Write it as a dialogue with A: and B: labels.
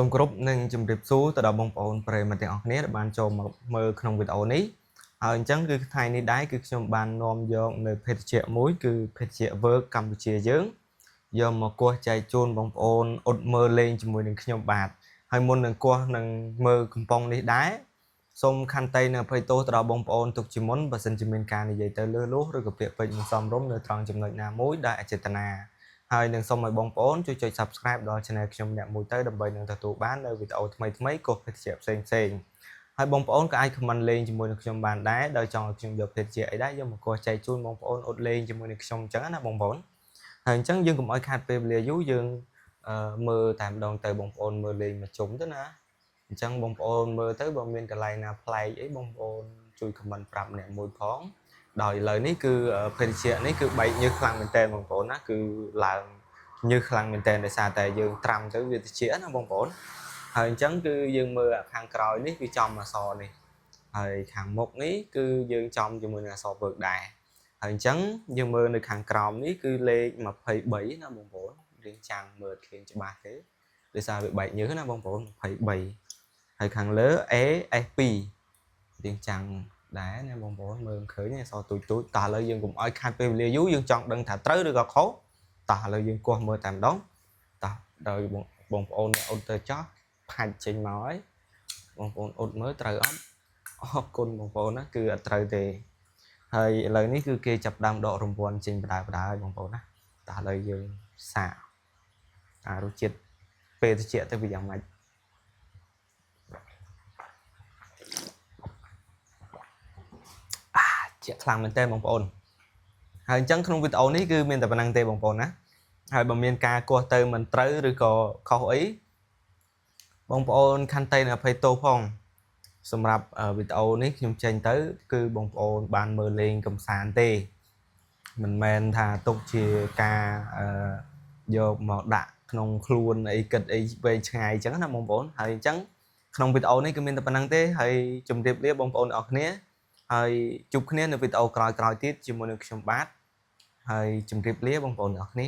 A: សូមគោរពនិងជម្រាបសួរទៅដល់បងប្អូនប្រិយមិត្តទាំងអស់គ្នាដែលបានចូលមកមើលក្នុងវីដេអូនេះហើយអញ្ចឹងគឺថ្ងៃនេះដែរគឺខ្ញុំបាននាំយកនៅភេទជ្ជៈមួយគឺភេទជ្ជៈ Work កម្ពុជាយើងយកមកគោះចែកជូនបងប្អូនអ៊ុតមើលលេងជាមួយនឹងខ្ញុំបាទហើយមុននឹងគោះនឹងមើលកំប៉ុងនេះដែរសូមខន្តីនៅអភ័យទោសទៅដល់បងប្អូនទុកជាមុនបើសិនជាមានការនិយាយទៅលើសលួសឬក៏ពាក្យពេចន៍មិនសមរម្យនៅត្រង់ចំណុចណាមួយដែលអចេតនាហើយនឹងសូមឲ្យបងប្អូនជួយចុច Subscribe ដល់ Channel ខ្ញុំអ្នកមួយទៅដើម្បីនឹងទទួលបាននៅវីដេអូថ្មីៗកុសភេទជ្ជៈផ្សេងហើយបងប្អូនក៏អាច comment លេងជាមួយនឹងខ្ញុំបានដែរដោយចង់ឲ្យខ្ញុំយកភេទជ្ជៈអីដែរយកមកកុសចែកជូនបងប្អូនអ៊ុតលេងជាមួយនឹងខ្ញុំអញ្ចឹងណាបងប្អូនហើយអញ្ចឹងយើងកុំឲ្យខាតពេលវេលាយូរយើងមើលតែម្ដងទៅបងប្អូនមើលលេងមកជុំទៅណាអញ្ចឹងបងប្អូនមើលទៅបើមានកន្លែងណាប្លែកអីបងប្អូនជួយ comment ប្រាប់អ្នកមួយផងដោយឥឡូវនេះគឺភេទជ្ជៈនេះគឺបែកញើសខ្លាំងមែនតើបងប្អូនណាគឺឡើងញើសខ្លាំងមែនតើដោយសារតែយើងត្រាំទៅវាត្រជាក់ណាបងប្អូនហើយអញ្ចឹងគឺយើងមើលខាងក្រោយនេះគឺចំអក្សរនេះហើយខាងមុខនេះគឺយើងចំជាមួយនឹងអក្សរ Work ដែរហើយអញ្ចឹងយើងមើលនៅខាងក្រោមនេះគឺលេខ23ណាបងប្អូនរៀងចាំងមើលឃើញច្បាស់ទេដោយសារវាបែកញើសណាបងប្អូន23ហើយខាងលើ AS2 រៀងចាំងដែរណាបងប្អូនមើលឃើញអក្សរទូចតោះឥឡូវយើងកុំឲ្យខាតពេលវេលាយូរយើងចង់ដឹងថាត្រូវឬក៏ខុសតោះឥឡូវយើងគោះមើលតែម្ដងតោះដោយបងប្អូនអ៊ុតទៅចោះផាច់ចេញមកហើយបងប្អូនអ៊ុតមើលត្រូវអត់អរគុណបងប្អូនណាគឺអត់ត្រូវទេហើយឥឡូវនេះគឺគេចាប់ដើមដករង្វាន់ចេញបដាហើយបងប្អូនណាតោះឥឡូវយើងសាករសជាតិពេលត្រជាក់ទៅវាយ៉ាងម៉េចជាក់ខ្លាំងមែនតើបងប្អូនហើយអញ្ចឹងក្នុងវីដេអូនេះគឺមានតែប៉ុណ្្នឹងទេបងប្អូនណាហើយបើមានការគោះទៅមិនត្រូវឬក៏ខុសអីបងប្អូនខន្តីនៅអភ័យទោសផងសម្រាប់វីដេអូនេះខ្ញុំចេញទៅគឺបងប្អូនបានមើលលេងកំសាន្តទេមិនមែនថាទុកជាការយកមកដាក់ក្នុងខ្លួនអីគិតអីវែងឆ្ងាយអញ្ចឹងណាបងប្អូនហើយអញ្ចឹងក្នុងវីដេអូនេះគឺមានតែប៉ុណ្្នឹងទេហើយជម្រាបលាបងប្អូនអរគ្នាហើយជួបគ្នានៅវីដេអូក្រោយៗទៀតជាមួយនឹងខ្ញុំបាទហើយជម្រាបលាបងប្អូនអរគ្នា